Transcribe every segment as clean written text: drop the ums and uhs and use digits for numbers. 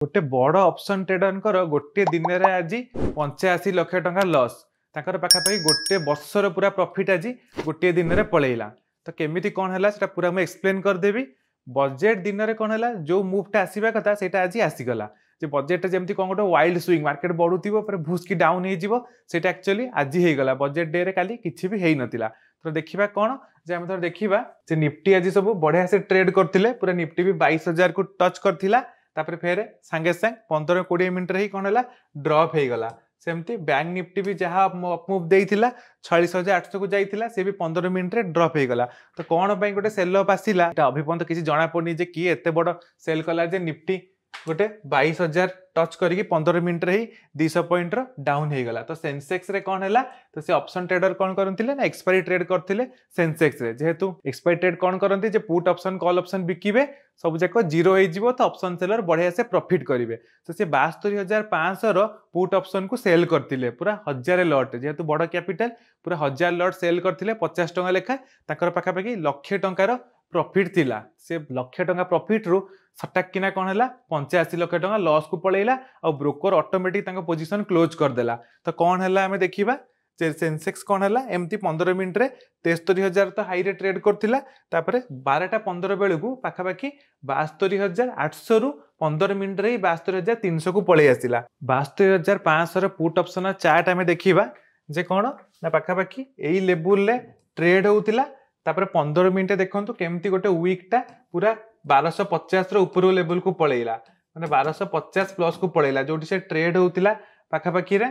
गोटे बड़ option trader गोटे दिन में आज 85 लाख टंका लॉस पाखापाखि गोटे वर्षर पूरा प्रॉफिट आज गोटे दिन में पलैला। तो केमिति कौन है पूरा मुझे एक्सप्लेन करदेवी। बजेट दिन में कौन है जो मुवटा आसवा कथा से आज आसीगला जे बजेट जमी कौन गोटे वाइल्ड स्विंग मार्केट बढ़ुव भूसकी डाउन हो एक्चुअली आज होगा बजेट डे रे काली किसी भी है नथिला। तो देखा कौन जे आम देखा निफ्टी आज सब बढ़िया से ट्रेड करते पूरा निफ्टी भी 22,000 को टच करथिला तापर फेर सांगे सांग 15-20 मिनट ही कौन है ड्रॉप हो गला। सेमती बैंक निफ्टी भी जहाँ अपमुव देइथिला 46,800 को जाइथिला से भी 15 मिनट रे ड्रॉप हो गला। तो कौन पे गोटे सेल अप आसिला अभी पर्यंत किसी जना पड़नी जे किए एते बड़ सेल कला जे निफ्टी गोटे 22,000 टच करके 15 मिनट ही 200 पॉइंट डाउन हो गला। तो सेंसेक्स रे कौन है तो से ऑप्शन ट्रेडर कौन करते ना एक्सपायरी ट्रेड करते सेंसेक्स रे जेहेतु एक्सपायरी ट्रेड कौन करते जे पुट ऑप्शन कॉल ऑप्शन बिकिबे सब जाक जीरो हो तो ऑप्शन सेलर बढ़िया से प्रॉफिट करेंगे। तो से 72,500 पुट ऑप्शन को सेल करते पूरा 1000 लॉट जेहेतु बड़ कैपिटल पूरा 1000 लॉट सेल करते 50 टंका लेखा पाखापाखि लक्षे टंकार प्रॉफिट थिला। से लक्षे टंका प्रॉफिट रु सटाक किना कौन है 85 लाख टंका लॉस को पलैला और ब्रोकर ऑटोमेटिक पोजीशन क्लोज करदेला। तो कौन है आम देखा सेंसेक्स कौन है एमती 15 मिनट रे 73,000 तो हाई रे ट्रेड करथिला 12:15 बेलू पाखापाखि 72,800 रु 15 मिनट रे 72,300 को पलि आसिला। 72,500 पुट ऑप्शन चार्ट आम देखा जे कौन ना पाखापाखि यही लेवल रे ट्रेड होतिला 15 मिनट देखो केमती गोटे वीकटा पूरा 1250 ऊपर लेवल को पलैला मैंने 1250 प्लस को पलैला जो से ट्रेड होतिला पाखापाखि रे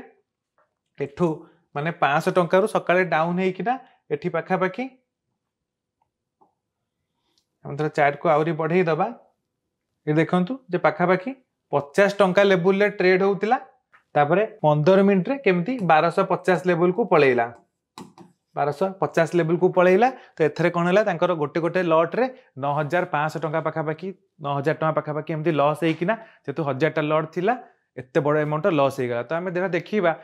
एठू माने 500 टंका सकाळे डाउन होइकिना एठी पाखापाखि हम थोड़ा चार्ट को आउरी बढ़ाई दबा ये देखंतु जे पाखापाखि 50 टंका लेवल रे ट्रेड होतिला 15 मिनट रे केमती 1250 लेवल को पलैला 1250 लेवल को पलैला। तो एथरे कौन है गोटे गोटे लॉट रे 9,500 टंका पाखापाखि 9,000 टंका पाखापाखि एमती लॉस होइकिना जेतु 1000 टा लॉट थिला एते बड़ अमाउंट लॉस हो गला। तो आम देखा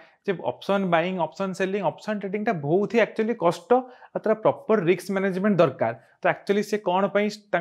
option buying option selling option trading टा बहुत ही एक्चुअली कष्ट और प्रॉपर रिस्क मैनेजमेंट दरकार। तो एक्चुअली से कौन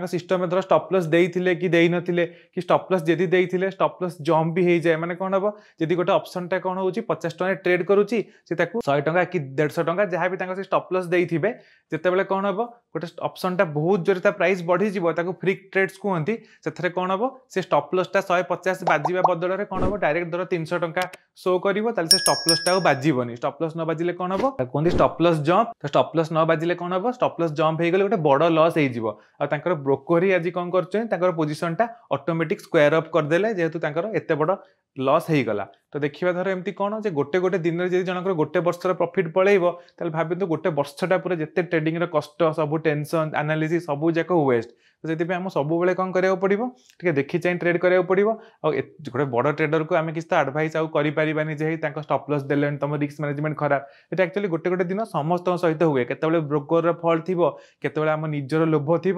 सिस्टम में धर स्टॉप लॉस देइथिले कि देइ नथिले कि स्टॉप लॉस जदि देइथिले स्टॉप लॉस जंप भी हो जाए माने कौन हम जदि गोटे ऑप्शन टा कौन होची 50 टंका ट्रेड करूची से ताकू 100 टंका कि 150 टंका जहाँ भी से स्टॉप लॉस देइथिबे जेतेबेले कौन हम गोटे ऑप्शन टा बहुत जोर प्राइस बढ़ी जीवो ताकू फ्री ट्रेड्स कहते से कौन हम से स्टॉप लॉस टा 150 बाजिबा बदल में कौन हम डायरेक्ट धर 300 टंका शो करिवो ताले से स्टॉप लॉस टा बाजिबनी स्टॉप लॉस न बाजिले कौन हम कहते स्टॉप लॉस जंप। तो स्टॉप लॉस न बाजिले कौन हम स्टॉप लॉस जंप हो गले गोटे बड़ लॉस हो और ब्रोकर ही आज कौन कर पोजिशन टा ऑटोमेटिक स्क्वायर अप करदेले जेहेतु एते बड़ लॉस हो गला। तो देखा धर एमती कौन जे गोटे गोटे दिन में जनकर गोटे वर्षर प्रॉफिट पलैब ताले भाबंतु गोटे वर्षटा पूरा जिते ट्रेडिंग कष्ट सब टेंशन एनालिसिस सब जाक वेस्ट। तो से आम सब कौन करा पड़ो टे देखी चाहिए ट्रेड करा पड़ो गोटे बड़ ट्रेडर को आम किसी एडभाइस आउ करें जे स्टॉप लॉस देले तुम रिस्क मैनेजमेंट खराब ये एक्चुअली गोटे गोटे दिन समस्त सहित हुए केतबेले ब्रोकर फॉल्ट थी केतबेले आम निजर लोभ थी।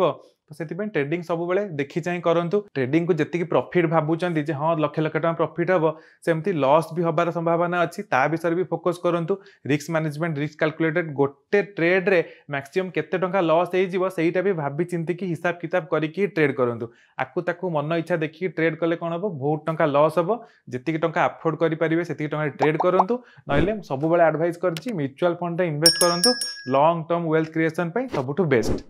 तो से ट्रेडिंग सब देखी चाहिए करूँ ट्रेडिंग को जी प्रॉफिट भावुं जे हाँ लक्ष लक्ष टका प्रॉफिट हम सेमती लॉस भी हबार संभावना अच्छी ता विषय भी फोकस करूँ। रिस्क मैनेजमेंट रिस्क कैलकुलेटेड गोटे ट्रेड रे मैक्सिमम केते टंका लॉस होईटा भी भाभी चिंती हिसाब किताब करके ट्रेड करूँ आकु ताकू मन इच्छा देखिए ट्रेड कले कौन हम बहुत टंका लॉस हम जी टंका अफोर्ड करेंगे से ट्रेड करूँ ना सब एडभाइस कर म्यूचुअल फंड इन्वेस्ट करूँ लॉन्ग टर्म वेल्थ क्रिएशन सबुठ बेस्ट।